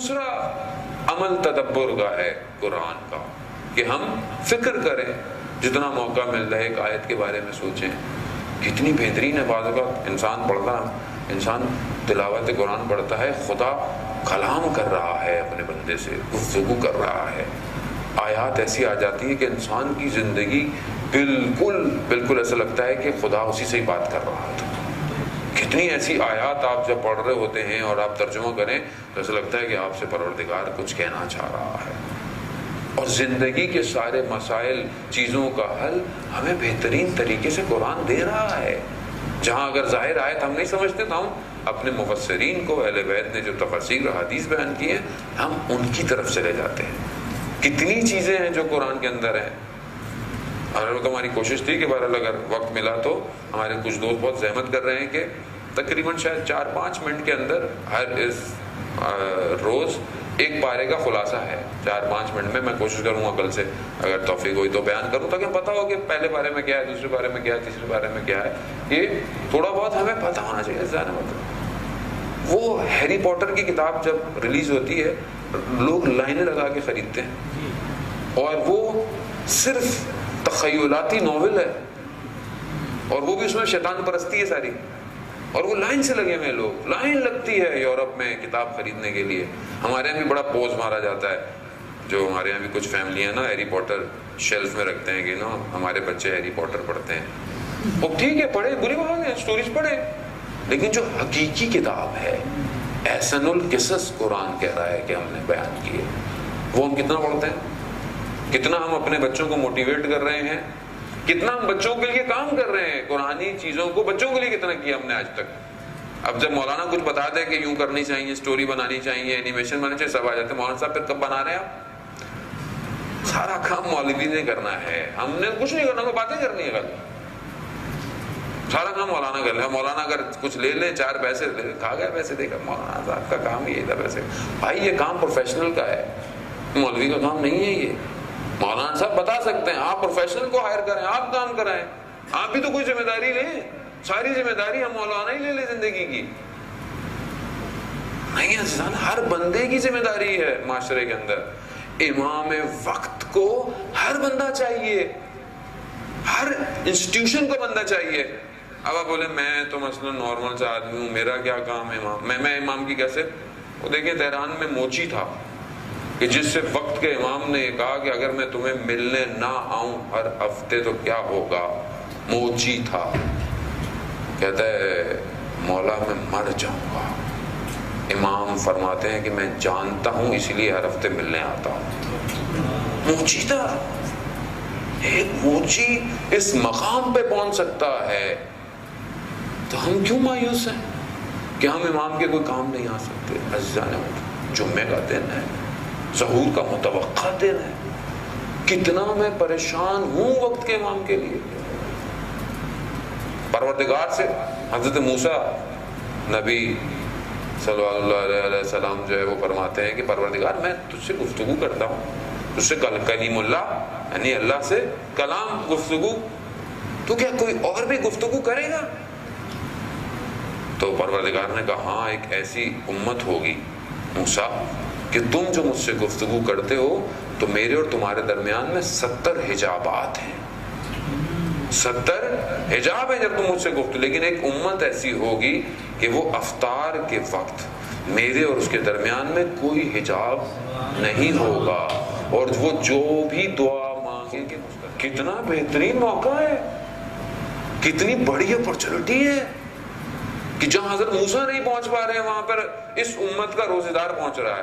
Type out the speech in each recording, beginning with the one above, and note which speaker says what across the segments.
Speaker 1: دوسرا عمل تدبر کا ہے قرآن کا کہ ہم فکر کریں، جتنا موقع ملتا ہے ایک آیت کے بارے میں سوچیں. کتنی بہترین ہے. بعض اوقات انسان تلاوت قرآن پڑھتا ہے، خدا کلام کر رہا ہے اپنے بندے سے، گفتگو کر رہا ہے. آیات ایسی آ جاتی ہے کہ انسان کی زندگی بالکل ایسا لگتا ہے کہ خدا اسی سے ہی بات کر رہا تھا. کتنی ایسی آیات آپ جب پڑھ رہے ہوتے ہیں اور آپ ترجمہ کریں تو ایسا لگتا ہے کہ آپ سے پروردگار کچھ کہنا چاہ رہا ہے. اور زندگی کے سارے مسائل، چیزوں کا حل ہمیں بہترین طریقے سے قرآن دے رہا ہے. جہاں اگر ظاہر آیت ہم نہیں سمجھتے تو ہم اپنے مفسرین کو، اہل بیت نے جو تفاسیر حدیث بیان کی ہیں، ہم ان کی طرف چلے جاتے ہیں. کتنی چیزیں ہیں جو قرآن کے اندر ہیں. اور ہماری کوشش تھی کہ بہرحال اگر وقت ملا تو ہمارے کچھ دوست بہت زحمت کر رہے ہیں کہ تقریباً شاید 4-5 منٹ کے اندر ہر روز ایک پارے کا خلاصہ ہے. 4-5 منٹ میں کوشش کروں گا کل سے اگر توفیق ہوئی تو بیان کروں تاکہ پتہ ہو کہ پہلے بارے میں کیا ہے، دوسرے بارے میں کیا ہے، تیسرے بارے میں کیا ہے. یہ تھوڑا بہت ہمیں پتہ ہونا چاہیے. زیادہ مطلب وہ ہیری پوٹر کی کتاب جب ریلیز ہوتی ہے لوگ لائنیں لگا کے خریدتے ہیں، اور وہ صرف تخیلاتی ناول ہے اور وہ بھی اس میں شیطان پرستی ہے ساری، اور وہ لائن سے لگے ہوئے لوگ. لائن لگتی ہے یورپ میں کتاب خریدنے کے لیے. ہمارے یہاں بھی بڑا پوز مارا جاتا ہے. جو ہمارے یہاں بھی کچھ فیملی ہیں نا ہیری پوٹر شیلف میں رکھتے ہیں کہ نا ہمارے بچے ہیری پوٹر پڑھتے ہیں. وہ ٹھیک ہے، پڑھے، بری بات ہے، سٹوریز پڑھے، لیکن جو حقیقی کتاب ہے، احسن القصص قرآن کہہ رہا ہے کہ ہم نے بیان کی ہے، وہ ہم کتنا پڑھتے ہیں؟ کتنا ہم اپنے بچوں کو موٹیویٹ کر رہے ہیں؟ کتنا ہم بچوں کے لیے کام کر رہے ہیں؟ قرآنی چیزوں کو بچوں کے لیے کتنا کیا ہم نے آج تک؟ اب جب مولانا کچھ بتا دے کہ یوں کرنی چاہیے، سٹوری بنانی چاہیے، اینیمیشن بنانی چاہیے، سب آ جاتے ہیں. مولانا صاحب پھر کب بنا رہے ہیں آپ؟ سارا کام مولوی نے کرنا ہے، ہم نے کچھ نہیں کرنا، ہمیں باتیں کرنی ہے. سارا کام مولانا کر لے. مولانا اگر کچھ لے لے، 4 پیسے کھا گئے پیسے دے کر، مولانا صاحب کا کام یہ تھا پیسے. بھائی یہ کام پروفیشنل کا ہے، مولوی کا کام نہیں ہے. یہ مولانا صاحب بتا سکتے ہیں، آپ پروفیشنل کو ہائر کریں، آپ کام کرائیں، آپ بھی تو کوئی ذمہ داری لیں. ساری ذمہ داری ہم مولانا ہی لے لے زندگی کی. نہیں انسان، ہر بندے کی ذمہ داری ہے معاشرے کے اندر. امام وقت کو ہر بندہ چاہیے، ہر انسٹیٹیوشن کو بندہ چاہیے. اب آپ بولے میں تو مثلا نارمل سا آدمی ہوں، میرا کیا کام ہے امام؟ میں امام کی کیسے؟ وہ دیکھیں تہران میں موچی تھا کہ جس سے وقت کے امام نے یہ کہا کہ اگر میں تمہیں ملنے نہ آؤں ہر ہفتے تو کیا ہوگا. موچی تھا، کہتا ہے مولا میں مر جاؤں گا. امام فرماتے ہیں کہ میں جانتا ہوں اس لیے ہر ہفتے ملنے آتا ہوں. موچی تھا. ایک موچی اس مقام پہ پہنچ سکتا ہے تو ہم کیوں مایوس ہیں کہ ہم امام کے کوئی کام نہیں آ سکتے؟ عزیزان، جمعے کا دن ہے، ظہور کا متوقع دن ہے. کتنا میں پریشان ہوں وقت کے امام کے لیے. پروردگار سے حضرت موسیٰ نبی صلی اللہ علیہ وسلم جو ہے وہ فرماتے ہیں کہ پروردگار میں تجھ سے گفتگو کرتا ہوں، تجھ سے کلیم اللہ یعنی اللہ سے کلام گفتگو، تو کیا کوئی اور بھی گفتگو کرے گا؟ تو پروردگار نے کہا ہاں ایک ایسی امت ہوگی موسیٰ کہ تم جو مجھ سے گفتگو کرتے ہو تو میرے اور تمہارے درمیان میں 70 حجابات ہیں. 70 حجاب ہے جب تم مجھ سے گفتگو. لیکن ایک امت ایسی ہوگی کہ وہ افطار کے وقت میرے اور اس کے درمیان میں کوئی حجاب نہیں ہوگا، اور وہ جو بھی دعا مانگے گے. کتنا بہترین موقع ہے، کتنی بڑی اپرچونٹی ہے کہ جہاں حضرت موسیٰ نہیں پہنچ پا رہے ہیں وہاں پر اس امت کا روزے دار پہنچ رہا ہے.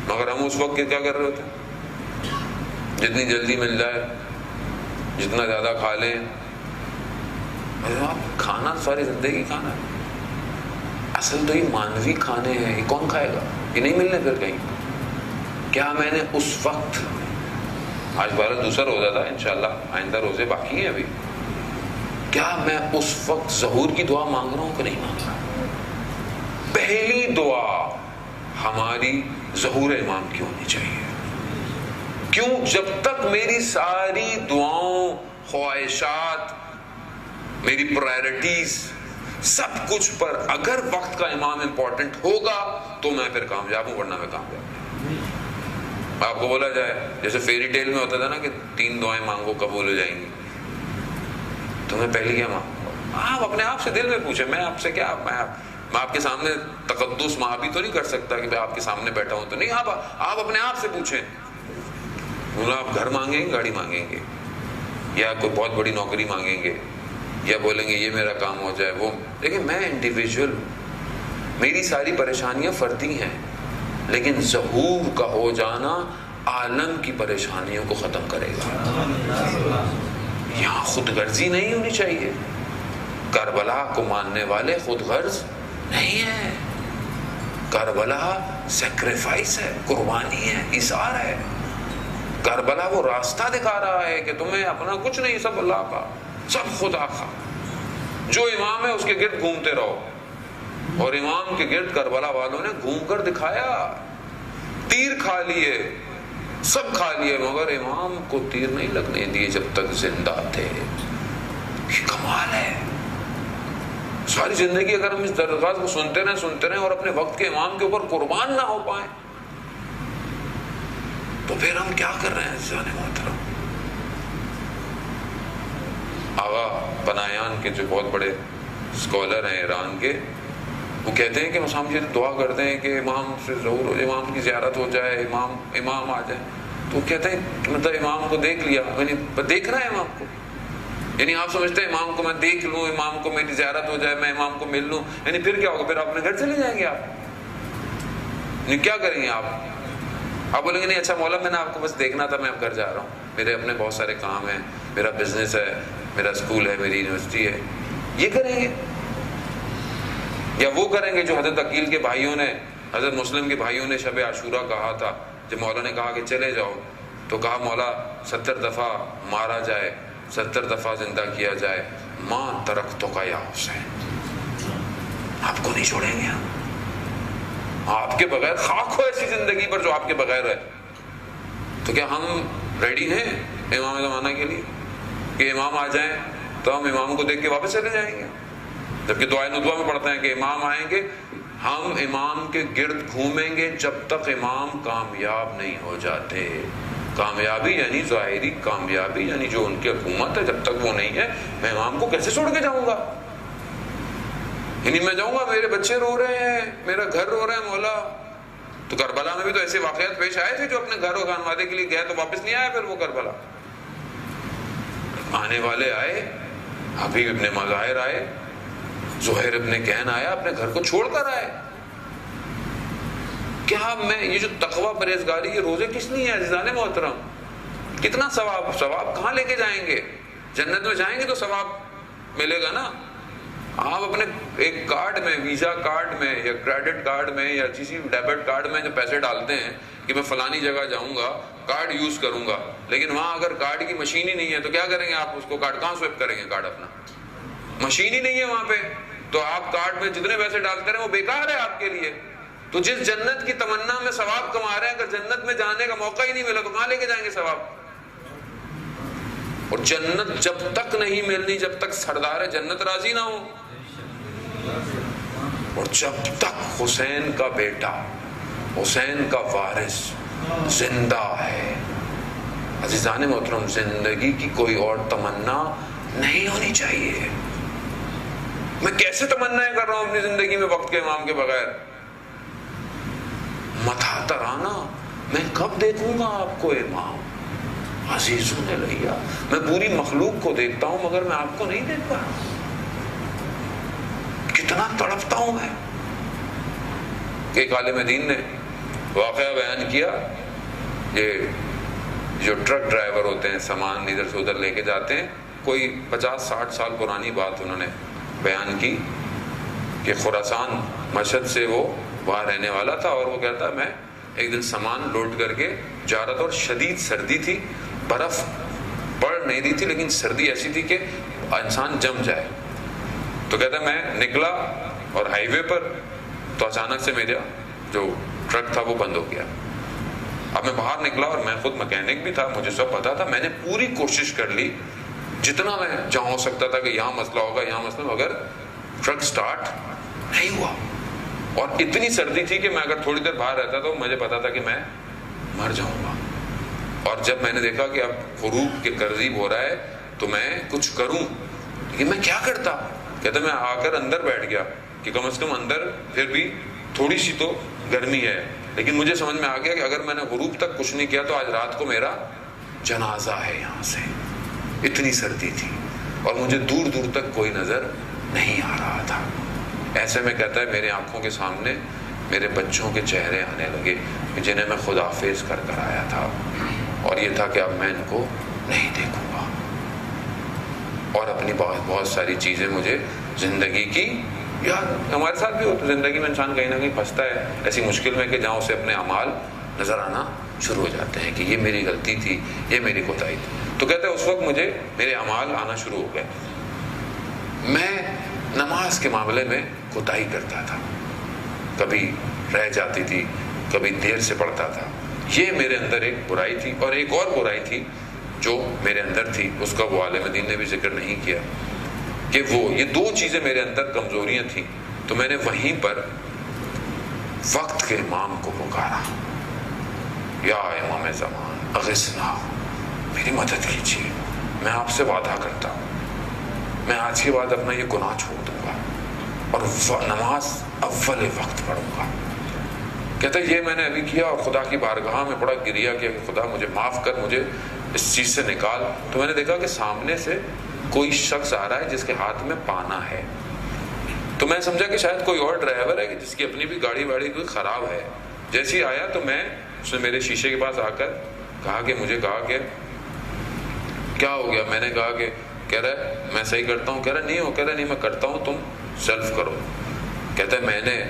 Speaker 1: مگر ہم اس وقت کیا کر رہے ہوتے ہیں؟ جتنی جلدی مل جائے، جتنا زیادہ کھا لیں. کھانا ساری زندگی کھانا ہے، اصل تو یہ مانوی کھانے ہیں. یہ کون کھائے گا؟ یہ نہیں ملنے پھر کہیں. کیا میں نے اس وقت، آج 12 دوسرا روزہ تھا، انشاءاللہ آئندہ روزے باقی ہیں ابھی، کیا میں اس وقت ظہور کی دعا مانگ رہا ہوں کہ نہیں مانگ رہا؟ پہلی دعا ہماری ظہور امام کی ہونی چاہیے. کیوں؟ جب تک میری ساری دعاؤں، خواہشات، میری پرائرٹیز سب کچھ پر اگر وقت کا امام امپورٹنٹ ہوگا تو میں پھر کامیاب ہوں، ورنہ میں کامیاب نہیں۔ آپ کو بولا جائے جیسے فیری ٹیل میں ہوتا تھا نا کہ 3 دعائیں مانگو قبول ہو جائیں گی، تو میں پہلے کیا مانگوں؟ آپ اپنے آپ سے دل میں پوچھیں، میں آپ سے کیا، میں آپ کے سامنے تقدس مہابی تو نہیں کر سکتا کہ میں آپ کے سامنے بیٹھا ہوں، تو نہیں، آپ اپنے آپ سے پوچھیں۔ آپ گھر مانگیں گے، گاڑی مانگیں گے، یا کوئی بہت بڑی نوکری مانگیں گے، یا بولیں گے یہ میرا کام ہو جائے وہ، لیکن میں انڈیویجول ہوں، میری ساری پریشانیاں فردی ہیں، لیکن ظہور کا ہو جانا عالم کی پریشانیوں کو ختم کرے گا۔ یہاں خود غرضی نہیں ہونی چاہیے۔ کربلا کو ماننے والے خود غرض نہیں ہے، کربلا سیکریفائس ہے، قربانی ہے، ایثار ہے۔ کربلا وہ راستہ دکھا رہا ہے کہ تمہیں اپنا کچھ نہیں، سب اللہ کا، سب خدا کا۔ جو امام ہے اس کے گرد گھومتے رہو، اور امام کے گرد کربلا والوں نے گھوم کر دکھایا، تیر کھا لیے، سب کھا لیے، مگر امام کو تیر نہیں لگنے دیے جب تک زندہ تھے۔ یہ کمال ہے۔ ساری زندگی اگر ہم اس درخواست کو سنتے رہیں اور اپنے وقت کے امام کے اوپر قربان نہ ہو پائیں تو پھر ہم کیا کر رہے ہیں عزیزان محترم؟ آغا پناہیان کے جو بہت بڑے اسکالر ہیں ایران کے، وہ کہتے ہیں کہ ہم یہ دعا کرتے ہیں کہ امام سے ظہور ہو جائے، امام کی زیارت ہو جائے، امام آ جائے، تو وہ کہتے ہیں کہ مطلب امام کو دیکھ لیا، یعنی دیکھ رہا ہے امام کو، یعنی آپ سمجھتے ہیں امام کو میں دیکھ لوں، امام کو میری زیارت ہو جائے، میں امام کو مل لوں، یعنی پھر کیا ہوگا؟ پھر آپ اپنے گھر چلے جائیں گے، آپ یعنی کیا کریں گے؟ آپ بولیں گے نہیں اچھا مولا میں نے آپ کو بس دیکھنا تھا، میں اب گھر جا رہا ہوں، میرے اپنے بہت سارے کام ہیں، میرا بزنس ہے، میرا اسکول ہے، میری یونیورسٹی ہے۔ یہ کریں گے؟ یا وہ کریں گے جو حضرت عقیل کے بھائیوں نے، حضرت مسلم کے بھائیوں نے شب عاشورہ کہا تھا، جب مولا نے کہا کہ چلے جاؤ تو کہا مولا 70 دفعہ مارا جائے، 70 دفعہ زندہ کیا جائے، ماں ترکتو کا یا حسین، آپ کو نہیں چھوڑیں گے ہم، آپ کے بغیر خاک ہو ایسی زندگی پر جو آپ کے بغیر ہے۔ تو کیا ہم ریڈی ہیں امام زمانہ کے لیے کہ امام آ جائیں تو ہم امام کو دیکھ کے واپس چلے جائیں گے؟ جبکہ دعائے ندوہ میں پڑھتے ہیں کہ امام آئیں گے، ہم امام کے گرد گھومیں گے جب تک امام کامیاب نہیں ہو جاتے۔ کامیابی یعنی ظاہری کامیابی، یعنی جو ان کی حکومت ہے، جب تک وہ نہیں ہے میں امام کو کیسے چھوڑ کے جاؤں گا؟ یعنی میں جاؤں گا میرے بچے رو رہے ہیں، میرا گھر رو رہا ہے مولا۔ تو کربلا میں بھی تو ایسے واقعات پیش آئے تھے، جو اپنے گھر و خانوادے کے لیے گئے تو واپس نہیں آئے، پھر وہ کربلا آنے والے آئے، حبیب ابن مظاہر آئے، زہیر ابن کہن آیا، اپنے گھر کو چھوڑ کر آئے۔ کیا میں یہ جو تقوی پرہیزگاری، یہ روزے کس لیے ہیں عزیزان محترم؟ کتنا ثواب کہاں لے کے جائیں گے؟ جنت میں جائیں گے تو ثواب ملے گا نا۔ آپ اپنے ایک کارڈ میں، ویزا کارڈ میں یا کریڈٹ کارڈ میں یا کسی ڈیبٹ کارڈ میں جو پیسے ڈالتے ہیں کہ میں فلانی جگہ جاؤں گا، کارڈ یوز کروں گا، لیکن وہاں اگر کارڈ کی مشین ہی نہیں ہے تو کیا کریں گے آپ؟ اس کو کارڈ کہاں سویپ کریں گے؟ کارڈ اپنا، مشین ہی نہیں ہے وہاں پہ، تو آپ کارڈ میں جتنے پیسے ڈالتے رہے وہ بیکار ہے آپ کے لیے۔ تو جس جنت کی تمنا میں ثواب کما رہے ہیں، اگر جنت میں جانے کا موقع ہی نہیں ملا تو کہاں لے کے جائیں گے ثواب؟ اور جنت جب تک نہیں ملنی جب تک سردار جنت راضی نہ ہو، اور جب تک حسین کا بیٹا، حسین کا وارث زندہ ہے۔ عزیزان محترم، زندگی کی کوئی اور تمنا نہیں ہونی چاہیے۔ میں کیسے تمنائیں کر رہا ہوں اپنی زندگی میں وقت کے امام کے بغیر؟ متھا ترانا، میں کب دیکھوں گا آپ کو امام؟ عزیزوں نے لیا، میں پوری مخلوق کو دیکھتا ہوں مگر میں آپ کو نہیں دیکھ پا رہا۔ کتنا تڑپتا ہوں میں۔ ایک عالم دین نے واقعہ بیان کیا، یہ جو ٹرک ڈرائیور ہوتے ہیں، سامان ادھر سے ادھر لے کے جاتے ہیں، کوئی 50-60 سال پرانی بات انہوں نے بیان کی کہ خراسان مشہد سے وہ وہاں رہنے والا تھا، اور وہ کہتا میں ایک دن سامان لوڈ کر کے جا رہا تھا، اور شدید سردی تھی، برف پڑ نہیں رہی تھی لیکن سردی ایسی تھی کہ انسان جم جائے۔ تو کہتا میں نکلا اور ہائی وے پر، تو اچانک سے میرا جو ٹرک تھا وہ بند ہو گیا۔ اب میں باہر نکلا اور میں خود مکینک بھی تھا، مجھے سب پتا تھا، میں نے پوری کوشش کر لی جتنا میں جہاں ہو سکتا تھا کہ یہاں مسئلہ ہوگا، یہاں مسئلہ، مگر ٹرک سٹارٹ نہیں ہوا، اور اتنی سردی تھی کہ میں اگر تھوڑی دیر باہر رہتا تو مجھے پتا تھا کہ میں مر جاؤں گا. اور جب میں نے دیکھا کہ اب غروب کے قریب ہو رہا ہے تو میں کچھ کروں، لیکن میں کیا کرتا. کہتا میں آ کر اندر بیٹھ گیا کہ کم از کم اندر پھر بھی تھوڑی سی تو گرمی ہے. لیکن مجھے سمجھ میں آ گیا کہ اگر میں نے غروب تک کچھ نہیں کیا تو آج رات کو میرا جنازہ ہے یہاں سے. اتنی سردی تھی اور مجھے دور دور تک کوئی نظر نہیں آ رہا تھا. ایسے میں کہتا ہے میرے آنکھوں کے سامنے میرے بچوں کے چہرے آنے لگے جنہیں میں خداحافظ کر کر آیا تھا، اور یہ تھا کہ اب میں ان کو نہیں دیکھوں گا. اور اپنی بہت ساری چیزیں مجھے زندگی کی یاد. ہمارے ساتھ بھی ہوتا ہے زندگی میں، انسان کہیں نہ کہیں پھنستا ہے ایسی مشکل میں کہ جہاں اسے اپنے اعمال نظر آنا شروع ہو جاتے ہیں کہ یہ میری غلطی تھی، یہ میری کوتاہی تھی. تو کہتے ہیں اس وقت مجھے میرے اعمال آنا شروع ہو گئے. میں نماز کے معاملے میں کوتاہی کرتا تھا، کبھی رہ جاتی تھی، کبھی دیر سے پڑھتا تھا. یہ میرے اندر ایک برائی تھی. اور ایک اور برائی تھی جو میرے اندر تھی، اس کا وہ عالم دین نے بھی ذکر نہیں کیا کہ یہ دو چیزیں میرے اندر کمزوریاں تھیں. تو میں نے وہیں پر وقت کے امام کو پکارا، یا امام زمان اغثنا، میری مدد کیجیے، میں آپ سے وعدہ کرتا ہوں میں آج کے بعد اپنا یہ گناہ چھوڑ دوں گا اور نماز اول وقت پڑھوں گا. کہتا ہے یہ میں نے ابھی کیا اور خدا کی بارگاہ میں بڑا گریا کیا کہ خدا مجھے معاف کر، مجھے اس چیز سے نکال. تو میں نے دیکھا کہ سامنے سے کوئی شخص آ رہا ہے جس کے ہاتھ میں پانا ہے. تو میں سمجھا کہ شاید کوئی اور ڈرائیور ہے جس کی اپنی بھی گاڑی واڑی کوئی خراب ہے. جیسے ہی آیا تو اس نے میرے شیشے کے پاس آ کر مجھے کہا کہ کیا ہو گیا. میں نے کہا کہ کہہ رہا ہے میں صحیح کرتا ہوں. کہہ رہا نہیں ہو. کہہ رہا نہیں میں کرتا ہوں، تم سیلف کرو. کہتا ہے میں نے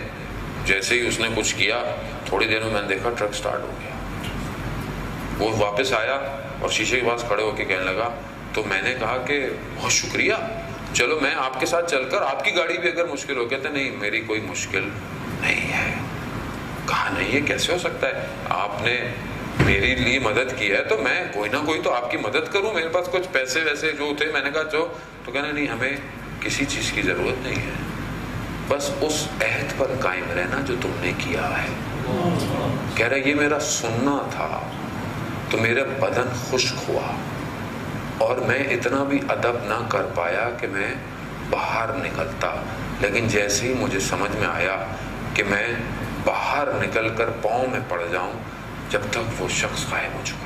Speaker 1: جیسے ہی اس نے کچھ کیا تھوڑی دیر میں نے دیکھا ٹرک سٹارٹ ہو گیا. وہ واپس آیا اور شیشے کے پاس کھڑے ہو کے کہنے لگا. تو میں نے کہا کہ بہت شکریہ، چلو میں آپ کے ساتھ چل کر آپ کی گاڑی بھی اگر مشکل ہو. کہتے نہیں میری کوئی مشکل نہیں ہے. کہا نہیں یہ کیسے ہو سکتا ہے، آپ نے میری لیے مدد کی ہے تو میں کوئی نہ کوئی تو آپ کی مدد کروں. میرے پاس کچھ پیسے ویسے جو تھے میں نے کہا تو کہنا نہیں ہمیں کسی چیز کی ضرورت نہیں ہے، بس اس عہد پر قائم رہنا جو تم نے کیا ہے. کہہ رہا یہ میرا سننا تھا تو میرا بدن خشک ہوا اور میں اتنا بھی ادب نہ کر پایا کہ میں باہر نکلتا. لیکن جیسے ہی مجھے سمجھ میں آیا کہ میں باہر نکل کر پاؤں میں پڑ جاؤں، جب تک وہ شخص غائب ہو چکا.